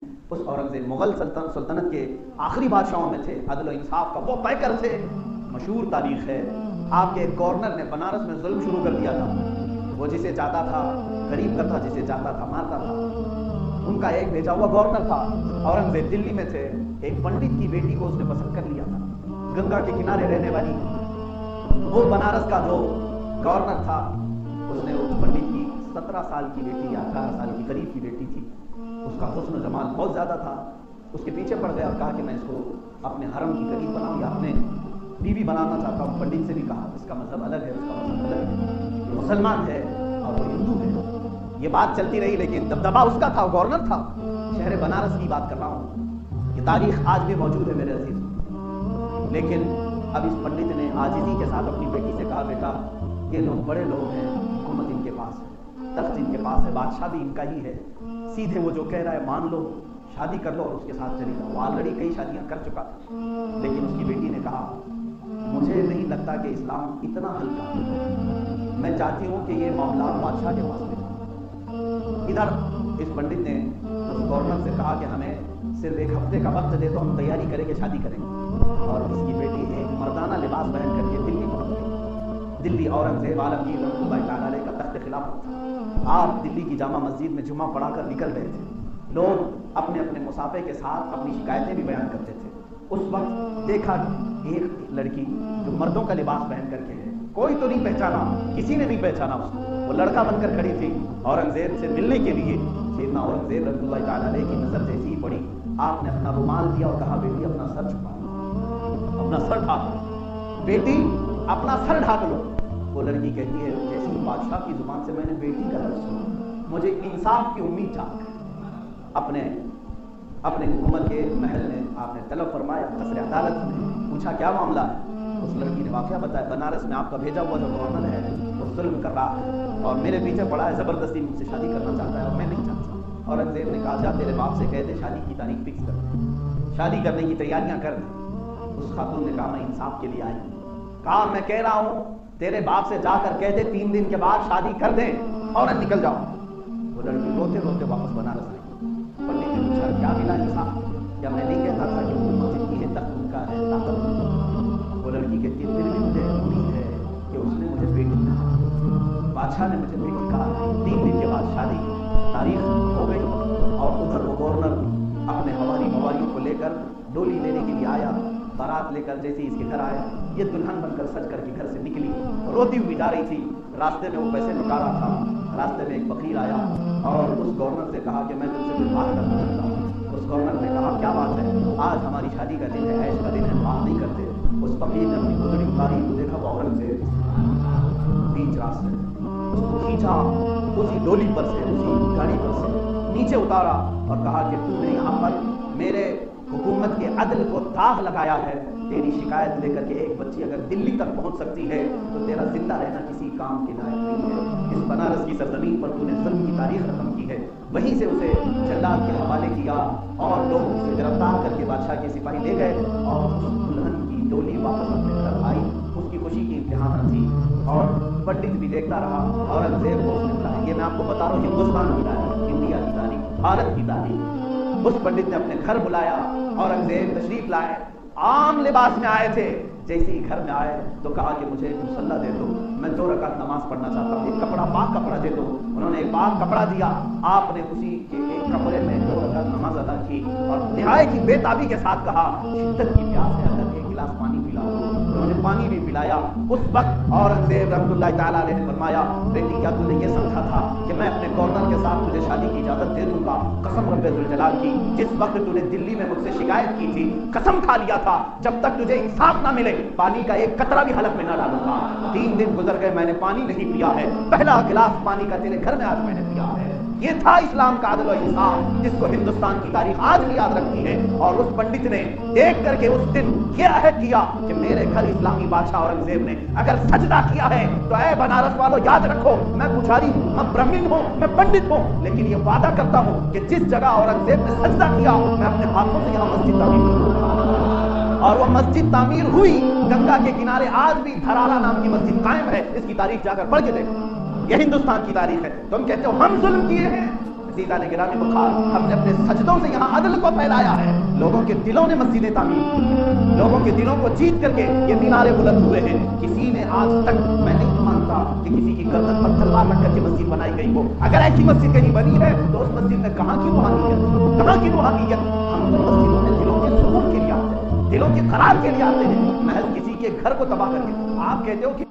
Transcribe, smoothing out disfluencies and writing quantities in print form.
اس اورنگزیب مغل سلطنت کے آخری بادشاہوں میں تھے، عدل و انصاف کا وہ پیکر تھے. مشہور تاریخ ہے، آپ کے ایک گورنر نے بنارس میں ظلم شروع کر دیا تھا. وہ جسے چاہتا تھا غریب کرتا، جسے چاہتا تھا مارتا تھا. ان کا ایک بھیجا ہوا گورنر تھا. اورنگزیب دلی میں تھے، ایک پنڈت کی بیٹی کو اس نے پسند کر لیا تھا، گنگا کے کنارے رہنے والی. وہ بنارس کا جو گورنر تھا، اس نے اس پنڈت کی 17 سال کی بیٹی یا 18 سال کی قریب کی بیٹی تھی، اس کا حسن و جمال بہت زیادہ تھا. اس کے پیچھے پڑ گیا اور کہا کہ میں اس کو اپنے حرم کی قریب بناؤں یا اپنے بیوی بنانا چاہتا ہوں. پنڈت سے بھی کہا اس کا مذہب الگ ہے، اس کا مذہب الگ ہے، یہ مسلمان ہے اور وہ ہندو ہے. یہ بات چلتی رہی، لیکن دبدبا اس کا تھا، گورنر تھا. شہر بنارس کی بات کر رہا ہوں، یہ تاریخ آج بھی موجود ہے میرے عزیز. لیکن اب اس پنڈت نے عاجزی کے ساتھ اپنی بیٹی سے کہا بیٹا یہ لوگ بڑے لوگ ہیں، حکومت ان کے پاس ہے، تخت ان کے پاس ہے، بادشاہ بھی ان کا ہی ہے، سیدھے وہ جو کہہ رہا ہے مان لو، شادی کر لو اور اس کے ساتھ چلی جاؤ. وہ آلریڈی کئی شادیاں کر چکا تھا. لیکن اس کی بیٹی نے کہا مجھے نہیں لگتا کہ اسلام اتنا ہلکا ہے، میں چاہتی ہوں کہ یہ معاملات بادشاہ کے پاس میں. ادھر اس پنڈت نے اس گورنر سے کہا کہ ہمیں صرف ایک ہفتے کا وقت دے تو ہم تیاری کریں کہ شادی کریں گے. اور اس کی بیٹی ایک مردانہ لباس پہن کر کے دلی پہنچ گئی. دلی اورنگزیب عالمگیر رحمۃ اللہ تعالیٰ علیہ کا تخت خلافت تھا. آپ دلی کی جامع مسجد میں جمعہ پڑھا کر نکل رہے تھے. لوگ اپنے اپنے مصافحے کے ساتھ اپنی شکایتیں بھی بیان کرتے تھے. اس وقت دیکھا ایک لڑکی جو مردوں کا لباس پہن کر کے ہے، کوئی تو نہیں پہچانا، کسی نے نہیں پہچانا اس کو. وہ لڑکا بن کر کھڑی تھی اورنگزیب سے ملنے کے لیے. سیدنا اورنگزیب رحمۃ اللہ تعالیٰ علیہ کی نظر جیسی ہی پڑی، آپ نے اپنا رومال دیا اور کہا بیٹی اپنا سر چھپا لو، اپنا سر ڈھانپ لو، بیٹی اپنا سر ڈھانپ لو. وہ لڑکی کہتی ہے جیسی بادشاہ کی زبان سے میں نے بیٹی کا لفظ سنا، مجھے انصاف کی امید جاگ گئی. اپنے حکومت کے محل نے آپ نے طلب فرمایا، قصر عدالت میں پوچھا کیا معاملہ ہے. اس لڑکی نے واقعہ بتایا، بنارس میں آپ کا بھیجا ہوا جو گورنر ہے وہ ظلم کر رہا ہے اور میرے پیچھے پڑا ہے، زبردستی مجھ سے شادی کرنا چاہتا ہے اور میں نہیں چاہتا. اورنگزیب نے کہا جا تیرے باپ سے کہہ دے شادی کی تاریخ فکس کر دے، شادی کرنے کی تیاریاں کر دے. اس خاتون نے کہا میں انصاف کے لیے آئی ہوں. کہا میں کہہ رہا ہوں تیرے باپ سے جا کر کہہ دے 3 دن کے بعد شادی کر دیں اور نکل جاؤ. وہ لڑکی روتے روتے واپس بنارس آئی. پنڈت نے پوچھا کیا ملا انصاف؟ کیا میں نہیں کہتا تھا کہ حکومت جن کی ہے تخت ان کا ہے، طاقت ان کی ہے؟ وہ لڑکی کہتی ہے پھر بھی مجھے امید ہے کہ اس نے مجھے بیٹی کہا، بادشاہ نے مجھے بیٹی کہا. 3 دن کے بعد شادی تاریخ ہو گئی اور ادھر وہ گورنر اپنے حوالی موالیوں کو لے کر ڈولی لینے کے لیے آیا. بارات لے کر جیسے اس کے گھر آیا، یہ دلہن بن کر سج کر کے گھر سے نکلی، روتی ہوئی جا رہی تھی. راستے میں وہ پیسے لٹا رہا تھا. راستے میں ایک فقیر آیا اور اس گورنر سے کہا کہ میں تم سے کچھ بات کرنا چاہتا ہوں. اس گورنر نے کہا کیا بات ہے؟ آج ہماری شادی کا دن ہے، عیش کا دن ہے، بات نہیں کرتے. اس فقیر نے اپنی گدڑی اتاری تو دیکھا وہ اورنگزیب بیچ راستے اس کو کھینچا، اسی ڈولی پر سے، اسی گاڑی پر سے نیچے اتارا اور کہا کہ تم نے یہاں پر میرے حکومت کے عدل کو داغ لگایا ہے. تیری شکایت لے کر کے ایک بچی اگر دلی تک پہنچ سکتی ہے تو تیرا زندہ رہنا کسی کام کے لائق نہیں ہے. اس بنارس کی سرزمین پر تو نے ظلم کی تاریخ رقم کی ہے. وہیں سے اسے جلاد کے حوالے کیا اور لوگ اسے گرفتار کر کے بادشاہ کے سپاہی لے گئے اور اس دلہن کی ڈولی واپس اپنے گھر آئی. اس کی خوشی کی امتحان نہ تھی اور پنڈت بھی دیکھتا رہا. اورنگزیب کو اس نے بتایا، یہ میں آپ کو بتا رہا ہوں ہندوستان کی تاریخ، انڈیا کی تاریخ، بھارت کی تاریخ. اس پنڈت نے اپنے گھر بلایا، اورنگزیب تشریف لائے، عام لباس میں آئے تھے. جیسے ہی گھر میں آئے تو کہا کہ مجھے ایک مصلی دے دو، میں 2 رکعت نماز پڑھنا چاہتا ہوں. ایک کپڑا، پاک کپڑا دے دو. انہوں نے ایک پاک کپڑا دیا. آپ نے اسی کے ایک کپڑے میں 2 رکعت نماز ادا کی اور نہایت ہی بے تابی کے ساتھ کہا شدت کی پیاس ہے، اگر 1 گلاس پانی پلاؤ. انہوں نے پانی بھی پلایا. اس وقت اورنگزیب رحمۃ اللہ تعالیٰ علیہ نے فرمایا بیٹی کیا تو نے یہ سمجھا تھا کہ میں اپنے گورنر کے ساتھ تجھے شادی کی اجازت دے دوں گا؟ قسم رب ذوالجلال کی، جس وقت تو نے دلی میں مجھ سے شکایت کی تھی قسم کھا لیا تھا جب تک تجھے انصاف نہ ملے پانی کا ایک قطرہ بھی حلق میں نہ ڈالوں گا. 3 دن گزر گئے، میں نے پانی نہیں پیا ہے. پہلا گلاس پانی کا تیرے گھر میں آج میں نے پیا ہے. یہ تھا اسلام کا عدل و انصاف جس کو ہندوستان کی تاریخ آج بھی یاد رکھتی ہے. اور اس پنڈت نے دیکھ کر کے اس دن یہ عہد کیا کہ میرے گھر اسلامی بادشاہ اورنگزیب نے اگر سجدہ کیا ہے تو اے بنارس والوں یاد رکھو میں پجاری ہوں، میں برہمن ہوں، میں پنڈت ہوں، لیکن یہ وعدہ کرتا ہوں کہ جس جگہ اورنگزیب نے سجدہ کیا میں اپنے ہاتھوں سے یہاں مسجد تعمیر کروں. اور وہ مسجد تعمیر ہوئی. گنگا کے کنارے آج بھی دھرارا نام کی مسجد قائم ہے. اس کی تاریخ جا کر پڑھ کے دیکھو، یہ ہندوستان کی تاریخ ہے. تم کہتے ہو ہم ظلم کیے ہیں، عزیزان گرامی بخار، ہم نے اپنے سجدوں سے یہاں عدل کو پھیلایا ہے، لوگوں کے دلوں نے مسجدیں تعمیر کی، لوگوں کے دلوں کو جیت کر کے یہ مینارے بلند ہوئے ہیں۔ کسی نے آج تک، میں نہیں مانتا کہ کسی کی گردن پر تلوار رکھ کر کے مسجد بنائی گئی ہو۔ اگر ایسی مسجد کہیں بنی ہے تو اس مسجد میں کہاں کی روحانیت، کہاں کی روحانیت؟ ہم تو مسجدوں میں دلوں کے سکون کے لیے آتے ہیں، دلوں کے قرار کے لیے آتے ہیں، محض کسی کے گھر کو تباہ کر کے۔ آپ کہتے ہو کہ